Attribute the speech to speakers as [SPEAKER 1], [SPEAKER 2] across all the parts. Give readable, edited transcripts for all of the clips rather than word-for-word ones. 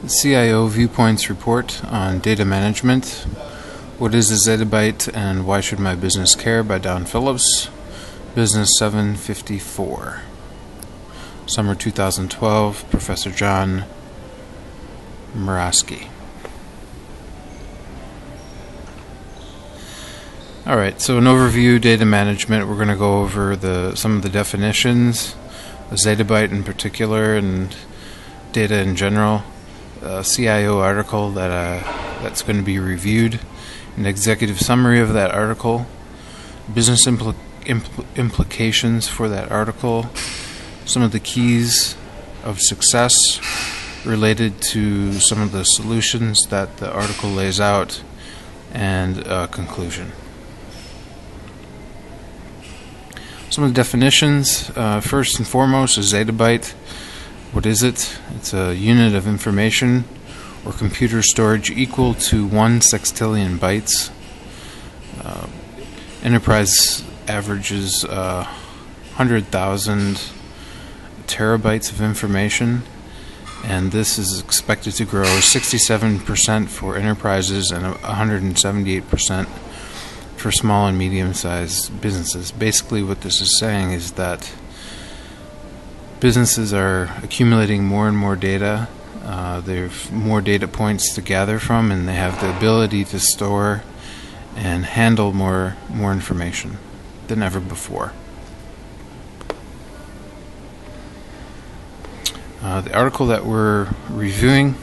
[SPEAKER 1] CIO Viewpoints report on data management. What is a zettabyte and why should my business care? By Don Phillips. Business 754. Summer 2012. Professor John Murawski. Alright, so an overview, data management. We're going to go over some of the definitions, a zettabyte in particular, and data in general. A CIO article that's going to be reviewed, an executive summary of that article, business implications for that article, some of the keys of success related to some of the solutions that the article lays out, and a conclusion. Some of the definitions, first and foremost, a zettabyte. What is it? It's a unit of information or computer storage equal to 1 sextillion bytes. Enterprise averages 100,000 terabytes of information, and this is expected to grow 67% for enterprises and 178% for small and medium-sized businesses. Basically, what this is saying is that businesses are accumulating more and more data. They have more data points to gather from, and they have the ability to store and handle more information than ever before. The article that we're reviewing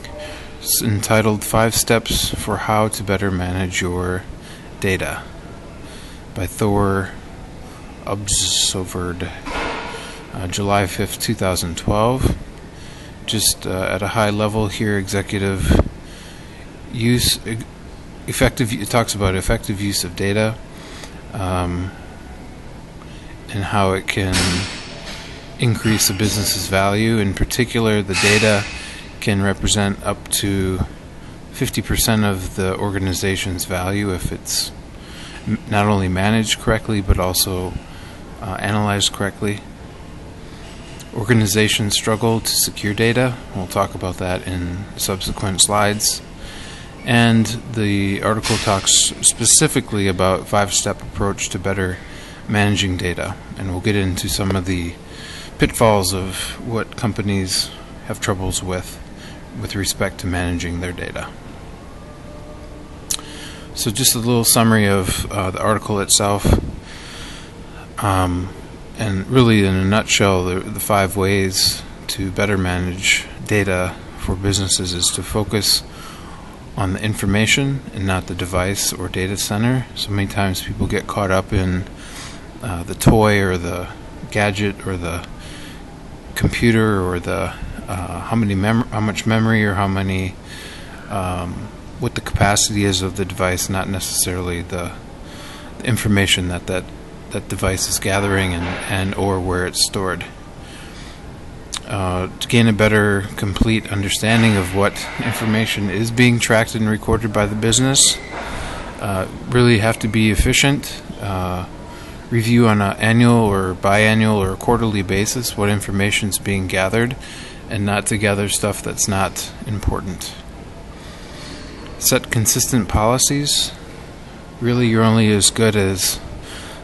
[SPEAKER 1] is entitled 5 Steps for How to Better Manage Your Data by Thor Ubsoverd. July 5th, 2012. Just at a high level here, executive use, it talks about effective use of data, and how it can increase a business's value. In particular, the data can represent up to 50% of the organization's value if it's not only managed correctly but also analyzed correctly. Organizations struggle to secure data. We'll talk about that in subsequent slides. And the article talks specifically about 5-step approach to better managing data. And we'll get into some of the pitfalls of what companies have troubles with respect to managing their data. So just a little summary of the article itself. And really, in a nutshell, the 5 ways to better manage data for businesses is to focus on the information and not the device or data center. So many times people get caught up in the toy or the gadget or the computer or the how much memory or what the capacity is of the device, not necessarily the information that device is gathering and or where it's stored. To gain a better, complete understanding of what information is being tracked and recorded by the business, really have to be efficient. Review on an annual or biannual or quarterly basis what information is being gathered, and not to gather stuff that's not important. Set consistent policies. Really, you're only as good as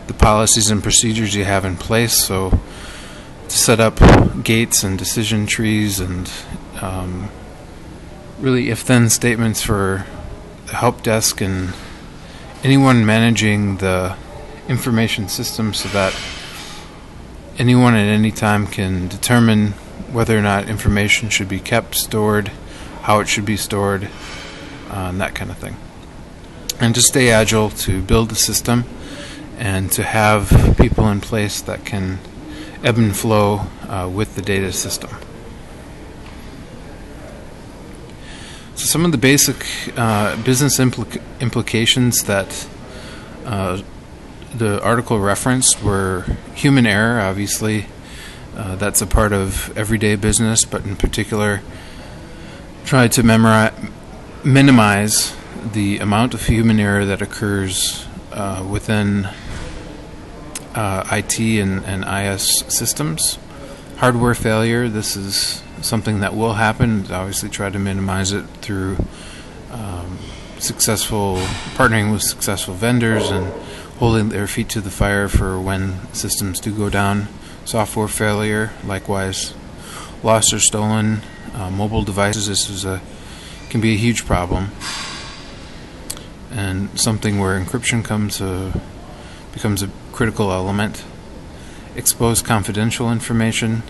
[SPEAKER 1] the policies and procedures you have in place. So to set up gates and decision trees and really if-then statements for the help desk and anyone managing the information system, so that anyone at any time can determine whether or not information should be kept, stored, how it should be stored, and that kind of thing. And to stay agile, to build the system, and to have people in place that can ebb and flow with the data system. So some of the basic business implications that the article referenced were human error. Obviously, that's a part of everyday business, but in particular, try to minimize the amount of human error that occurs within IT and IS systems. Hardware failure, this is something that will happen. Obviously, try to minimize it through successful partnering with successful vendors and holding their feet to the fire for when systems do go down. Software failure, likewise, lost or stolen mobile devices. Can be a huge problem, and something where encryption becomes a critical element. Exposed confidential information,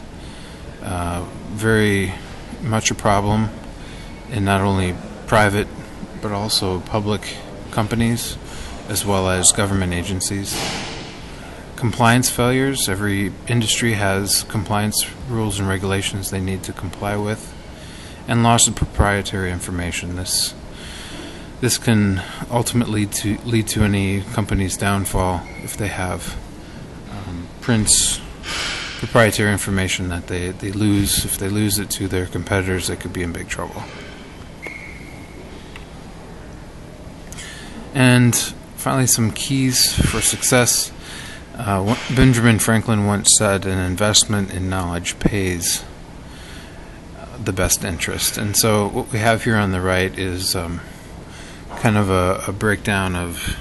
[SPEAKER 1] very much a problem in not only private but also public companies as well as government agencies. Compliance failures. Every industry has compliance rules and regulations they need to comply with. And loss of proprietary information. This can ultimately lead to any company's downfall if they have proprietary information that they lose. If they lose it to their competitors, they could be in big trouble. And finally, some keys for success. Benjamin Franklin once said, an investment in knowledge pays the best interest. And so what we have here on the right is kind of a breakdown of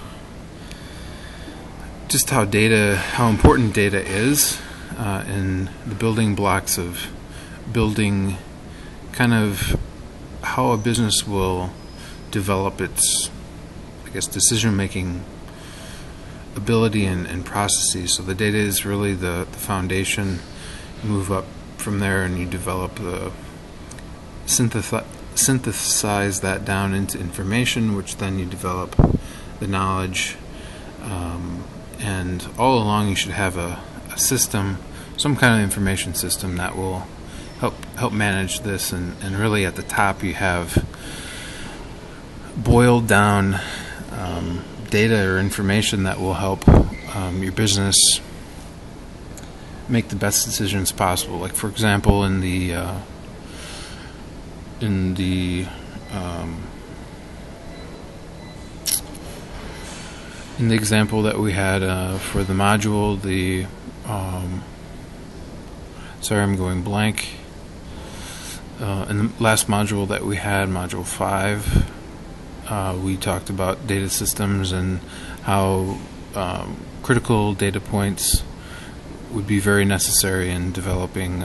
[SPEAKER 1] just how important data is in the building blocks of building kind of how a business will develop its, I guess, decision-making ability and processes. So the data is really the foundation. You move up from there and you develop synthesize that down into information, which then you develop the knowledge, and all along you should have a system, some kind of information system that will help manage this, and really at the top you have boiled down data or information that will help your business make the best decisions possible. Like, for example, in the example that we had for the module, sorry, I'm going blank. In the last module that we had, module 5, we talked about data systems and how critical data points would be very necessary in developing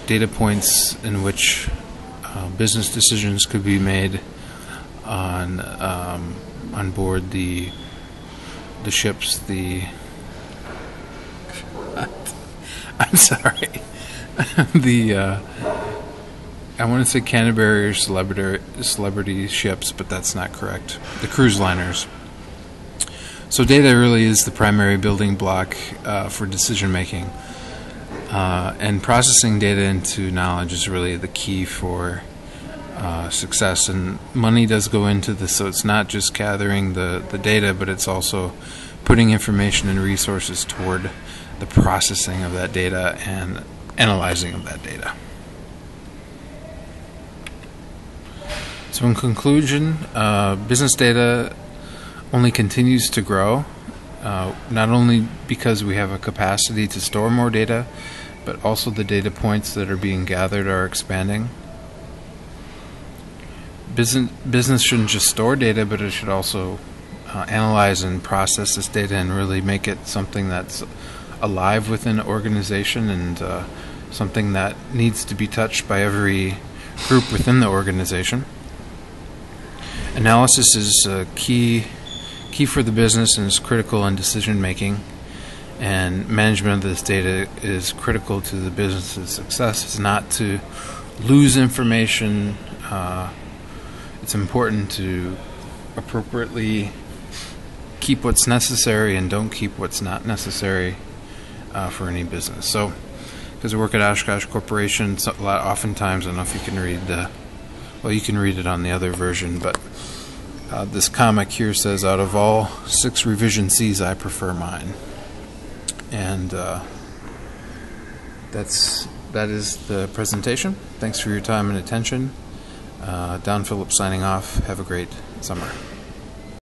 [SPEAKER 1] data points in which business decisions could be made on board the ships. I'm sorry. I want to say Canterbury or celebrity ships, but that's not correct. The cruise liners. So data really is the primary building block for decision making, and processing data into knowledge is really the key for success. And money does go into this, so it's not just gathering the data, but it's also putting information and resources toward the processing of that data and analyzing of that data. So in conclusion, business data only continues to grow, not only because we have a capacity to store more data, but also the data points that are being gathered are expanding. Business shouldn't just store data, but it should also analyze and process this data and really make it something that's alive within an organization, and something that needs to be touched by every group within the organization. Analysis is key for the business and is critical in decision making, and management of this data is critical to the business's success. It's not to lose information. It's important to appropriately keep what's necessary and don't keep what's not necessary for any business. So, because I work at Oshkosh Corporation, oftentimes, I don't know if you can read you can read it on the other version, but this comic here says, out of all 6 revision C's, I prefer mine. And that is the presentation. Thanks for your time and attention. Don Phillips signing off. Have a great summer.